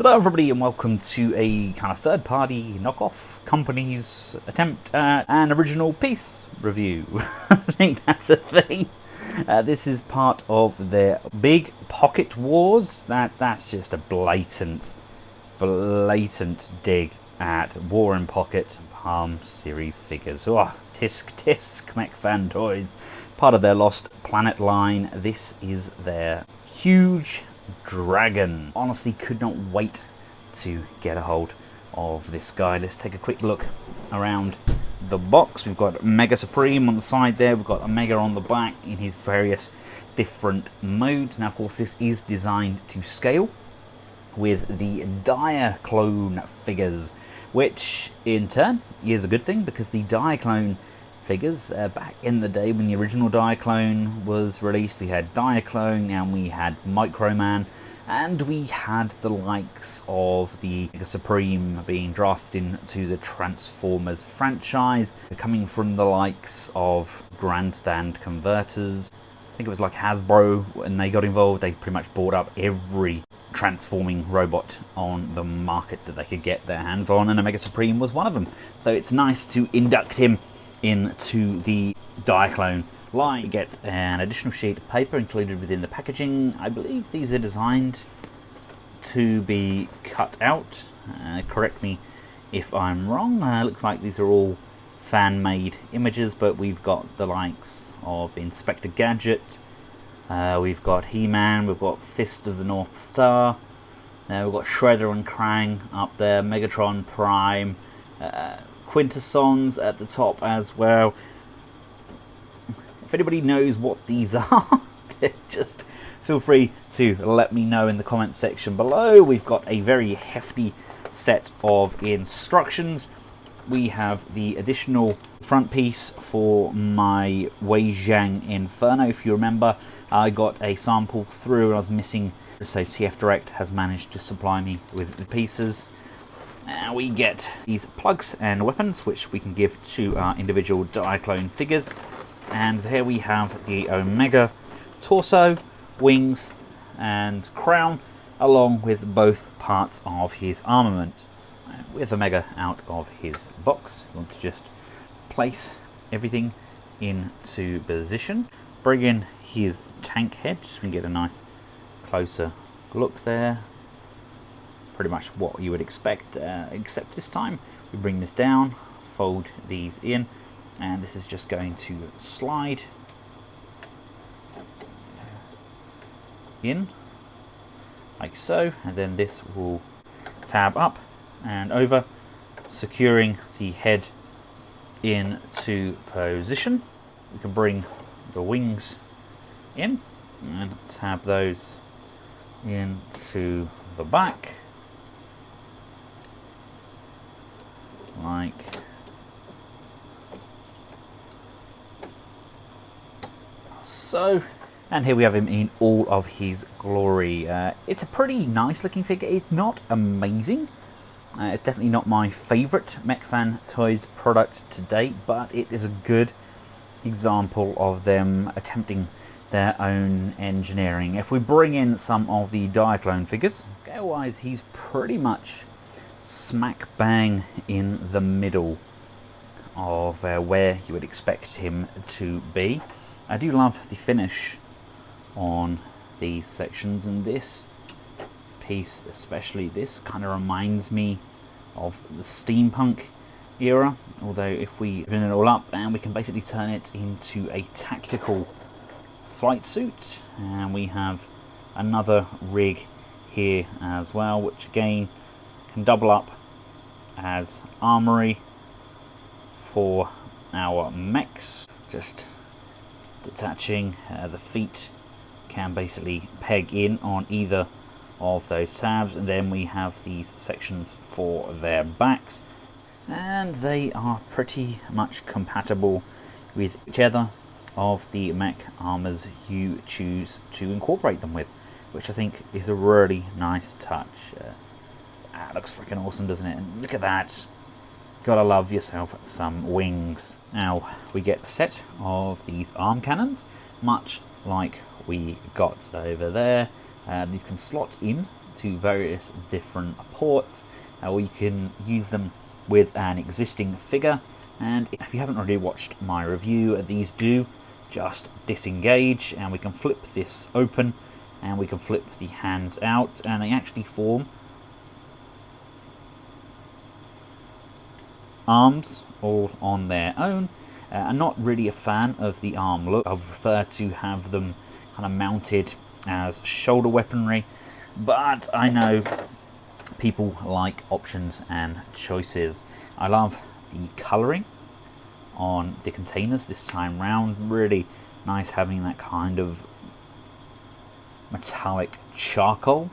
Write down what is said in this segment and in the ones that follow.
Hello everybody and welcome to a kind of third-party knockoff company's attempt at an original piece review. I think that's a thing. This is part of their big pocket wars. That's just a blatant dig at War in Pocket Palm series figures. Oh, tisk Mech fan toys. Part of their Lost Planet line. This is their huge dragon. Honestly, could not wait to get a hold of this guy. Let's take a quick look around the box. We've got Mega Supreme on the side there. We've got a Mega on the back in his various different modes. Now, of course, this is designed to scale with the Diaclone figures, which in turn is a good thing because the Diaclone figures, back in the day when the original Diaclone was released, we had Diaclone and we had Microman, and we had the likes of the Mega Supreme being drafted into the Transformers franchise, coming from the likes of Grandstand Converters. I think it was like Hasbro, when they got involved, they pretty much bought up every transforming robot on the market that they could get their hands on, and a Mega Supreme was one of them. So it's nice to induct him into the Diaclone line. You get an additional sheet of paper included within the packaging. I believe these are designed to be cut out. Correct me if I'm wrong. Looks like these are all fan-made images, but we've got the likes of Inspector Gadget, we've got He-Man, we've got Fist of the North Star, we've got Shredder and Krang up there, Megatron Prime, Quintessons at the top as well. If anybody knows what these are, just feel free to let me know in the comment section below. We've got a very hefty set of instructions. We have the additional front piece for my Wei Zhang Inferno. If you remember, I got a sample through and I was missing, so TF Direct has managed to supply me with the pieces. Now we get these plugs and weapons, which we can give to our individual Diaclone figures. And here we have the Omega torso, wings, and crown, along with both parts of his armament. With Omega out of his box, we want to just place everything into position. Bring in his tank head, so we can get a nice closer look there. Pretty much what you would expect, except this time we bring this down, fold these in, and this is just going to slide in like so, and then this will tab up and over, securing the head into position. We can bring the wings in and tab those into the back like so. And here we have him in all of his glory. It's a pretty nice looking figure. It's not amazing. It's definitely not my favourite Mech Fan Toys product to date, but it is a good example of them attempting their own engineering. If we bring in some of the Diaclone figures, scale-wise, he's pretty much smack bang in the middle of where you would expect him to be. I do love the finish on these sections, and this piece, especially this, kind of reminds me of the steampunk era, although if we open it all up, and we can basically turn it into a tactical flight suit, and we have another rig here as well, which again can double up as armory for our mechs. Just detaching the feet can basically peg in on either of those tabs, and then we have these sections for their backs, and they are pretty much compatible with whichever of the mech armors you choose to incorporate them with, which I think is a really nice touch. That looks freaking awesome, doesn't it? And look at that. Gotta love yourself some wings. Now we get a set of these arm cannons, much like we got over there. These can slot in to various different ports, or you can use them with an existing figure. And if you haven't already watched my review, these do just disengage, and we can flip this open and we can flip the hands out, and they actually form arms all on their own. I'm not really a fan of the arm look. I prefer to have them kind of mounted as shoulder weaponry, but I know people like options and choices. I love the colouring on the containers this time round. Really nice having that kind of metallic charcoal,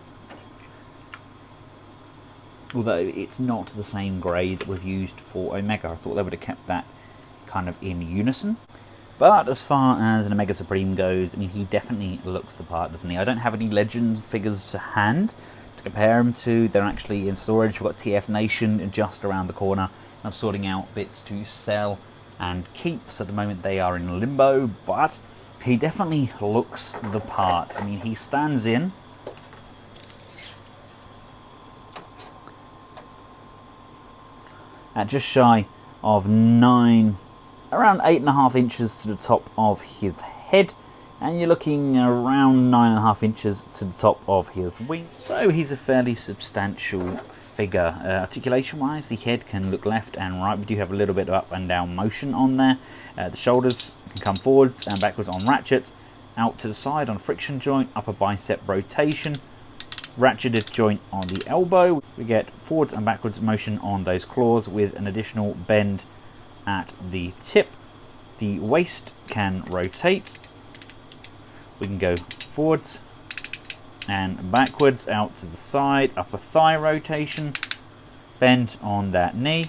although it's not the same grade that we've used for Omega. I thought they would have kept that kind of in unison. But as far as an Omega Supreme goes, I mean, he definitely looks the part, doesn't he? I don't have any Legend figures to hand to compare him to. They're actually in storage. We've got TF Nation just around the corner. I'm sorting out bits to sell and keep, so at the moment they are in limbo, but he definitely looks the part. I mean, he stands in at just shy of 9, around 8.5 inches to the top of his head, and you're looking around 9.5 inches to the top of his wing. So he's a fairly substantial figure. Articulation wise, the head can look left and right. We do have a little bit of up and down motion on there. The shoulders can come forwards and backwards on ratchets, out to the side on friction joint, upper bicep rotation, ratcheted joint on the elbow. We get forwards and backwards motion on those claws with an additional bend at the tip. The waist can rotate. We can go forwards and backwards, out to the side, upper thigh rotation, bend on that knee,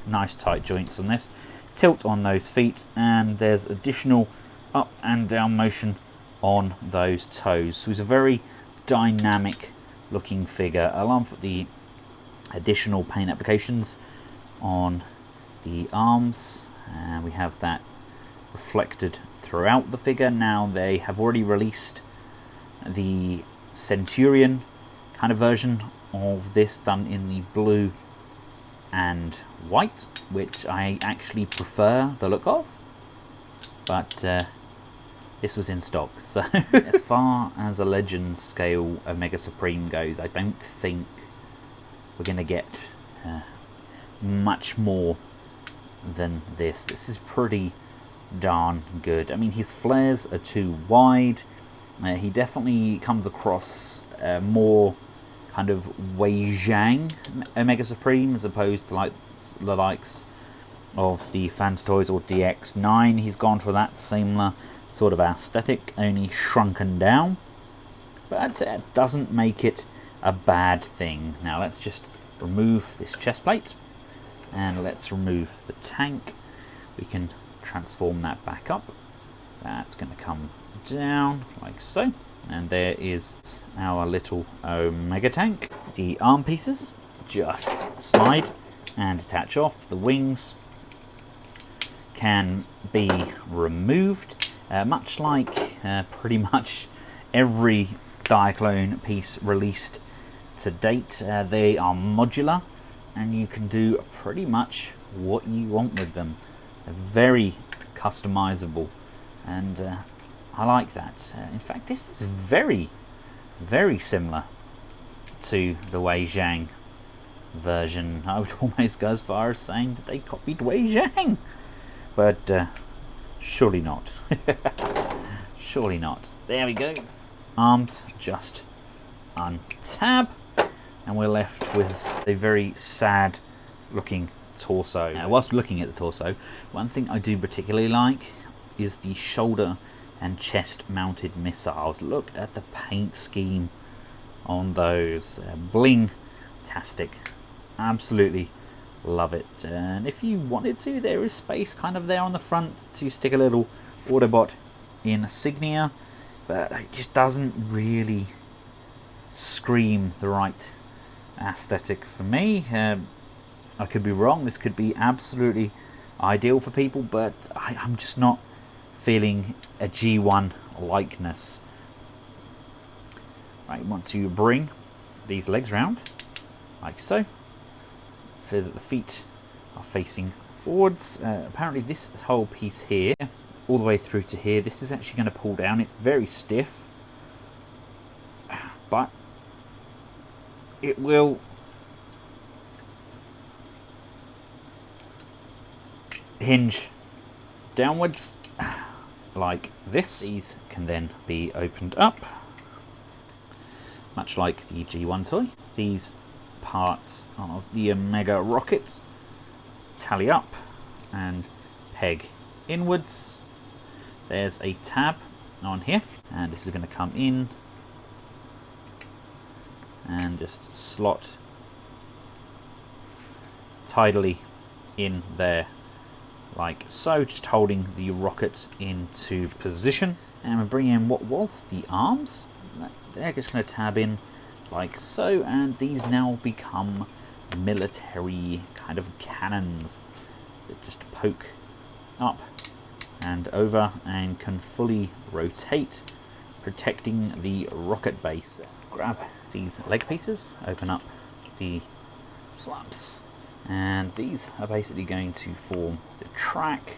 nice tight joints on this, tilt on those feet, and there's additional up and down motion on those toes. So it's a very dynamic looking figure. I love the additional paint applications on the arms, and we have that reflected throughout the figure. Now they have already released the Centurion kind of version of this, done in the blue and white, which I actually prefer the look of, but this was in stock. So as far as a Legend scale Omega Supreme goes, I don't think we're going to get much more than this. This is pretty darn good. I mean, his flares are too wide. He definitely comes across more kind of Wei Zhang Omega Supreme as opposed to like the likes of the Fans Toys or DX9. He's gone for that similar sort of aesthetic, only shrunken down, but it doesn't make it a bad thing. Now let's just remove this chest plate and let's remove the tank. We can transform that back up. That's going to come down like so, and there is our little Omega tank. The arm pieces just slide and detach off. The wings can be removed, much like pretty much every Diaclone piece released to date. They are modular and you can do pretty much what you want with them. They're very customizable, and I like that. In fact, this is very, very similar to the Wei Zhang version. I would almost go as far as saying that they copied Wei Zhang, but surely not. Surely not. There we go. Arms just untab, and we're left with a very sad looking torso. Now, whilst looking at the torso, one thing I do particularly like is the shoulder and chest mounted missiles. Look at the paint scheme on those. Bling-tastic. Absolutely love it. And if you wanted to, there is space kind of there on the front to stick a little Autobot insignia, but it just doesn't really scream the right aesthetic for me. I could be wrong. This could be absolutely ideal for people, but I'm just not feeling a G1 likeness. Right, once you bring these legs round, like so, so that the feet are facing forwards. Apparently this whole piece here, all the way through to here, this is actually going to pull down. It's very stiff, but it will hinge downwards like this. These can then be opened up, much like the G1 toy. These parts of the Omega rocket tally up and peg inwards. There's a tab on here, and this is going to come in and just slot tidily in there like so, just holding the rocket into position. And we're bringing in what was the arms. They're just going to tab in like so, and these now become military kind of cannons that just poke up and over and can fully rotate, protecting the rocket base. Grab these leg pieces, open up the flaps, and these are basically going to form the track.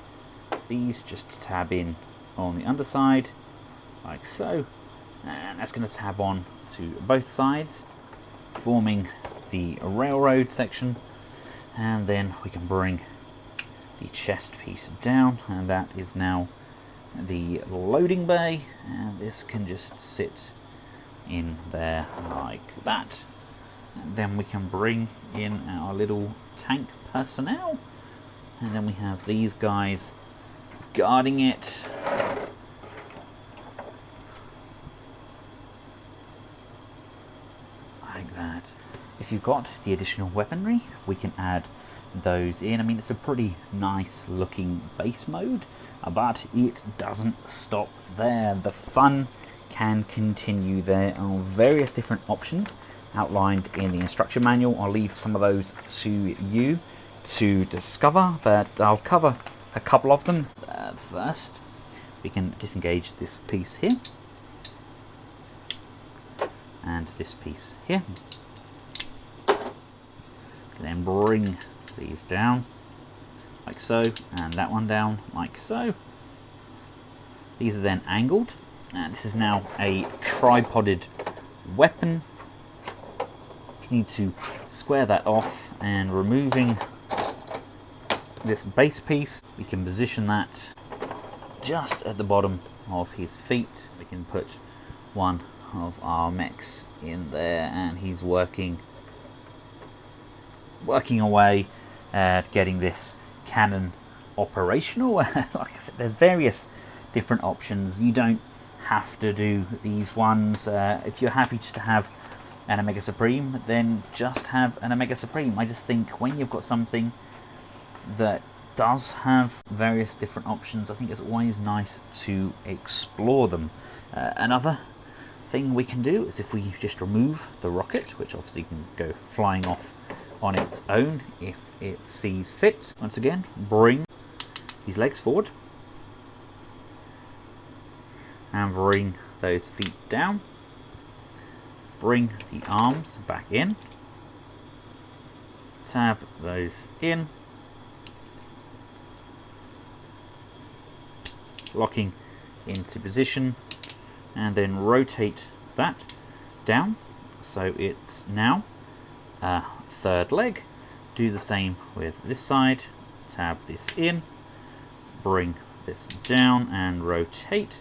These just tab in on the underside like so, and that's going to tab on to both sides, forming the railroad section. And then we can bring the chest piece down, and that is now the loading bay, and this can just sit in there like that. And then we can bring in our little tank personnel, and then we have these guys guarding it. Like that. If you've got the additional weaponry, we can add those in. I mean, it's a pretty nice looking base mode, but it doesn't stop there. The fun can continue. There are various different options outlined in the instruction manual. I'll leave some of those to you to discover, but I'll cover a couple of them. First, we can disengage this piece here and this piece here. Can then bring these down like so, and that one down like so. These are then angled, and this is now a tripoded weapon. Just need to square that off, and removing this base piece, we can position that just at the bottom of his feet. We can put one of our mechs in there, and he's working away at getting this cannon operational. Like I said, there's various different options. You don't have to do these ones. If you're happy just to have an Omega Supreme, then just have an Omega Supreme. I just think when you've got something that does have various different options, I think it's always nice to explore them. Another thing we can do is if we just remove the rocket, which obviously can go flying off on its own if it sees fit. Once again, bring these legs forward and bring those feet down. Bring the arms back in, tab those in, locking into position, and then rotate that down so it's now a third leg. Do the same with this side, tab this in, bring this down and rotate.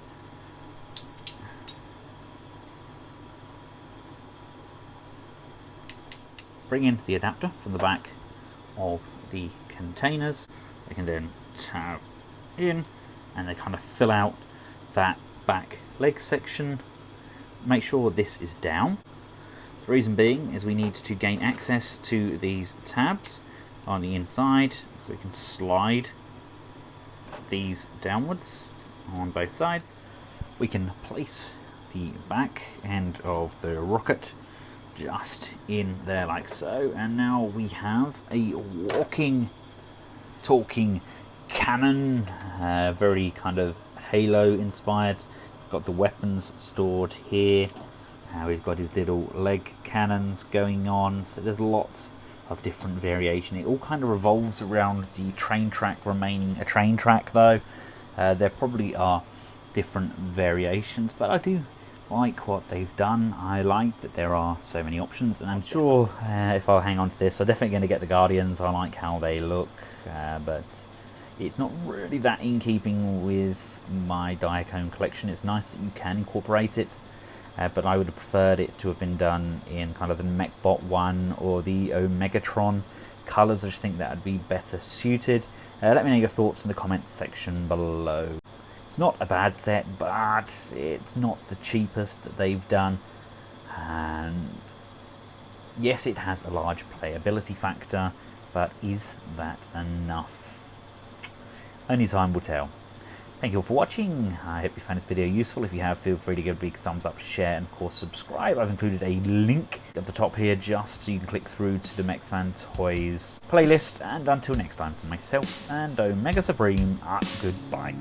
Bring in the adapter from the back of the containers. They can then tab in, and they kind of fill out that back leg section. Make sure this is down. The reason being is we need to gain access to these tabs on the inside, so we can slide these downwards on both sides. We can place the back end of the rocket just in there like so, and now we have a walking, talking cannon, very kind of Halo inspired. Got the weapons stored here, We've got his little leg cannons going on, so there's lots of different variation. It all kind of revolves around the train track remaining a train track, though. There probably are different variations, but I do like what they've done. I like that there are so many options, and I'm sure if I hang on to this, I'm definitely going to get the Guardians. I like how they look, but it's not really that in keeping with my Diacone collection. It's nice that you can incorporate it, but I would have preferred it to have been done in kind of the Mechbot 1 or the Omegatron colours. I just think that would be better suited. Let me know your thoughts in the comments section below. It's not a bad set, but it's not the cheapest that they've done. And yes, it has a large playability factor, but is that enough? Only time will tell. Thank you all for watching. I hope you found this video useful. If you have, feel free to give a big thumbs up, share, and of course subscribe. I've included a link at the top here just so you can click through to the Mech Fan Toys playlist. And until next time, from myself and Omega Supreme, goodbye.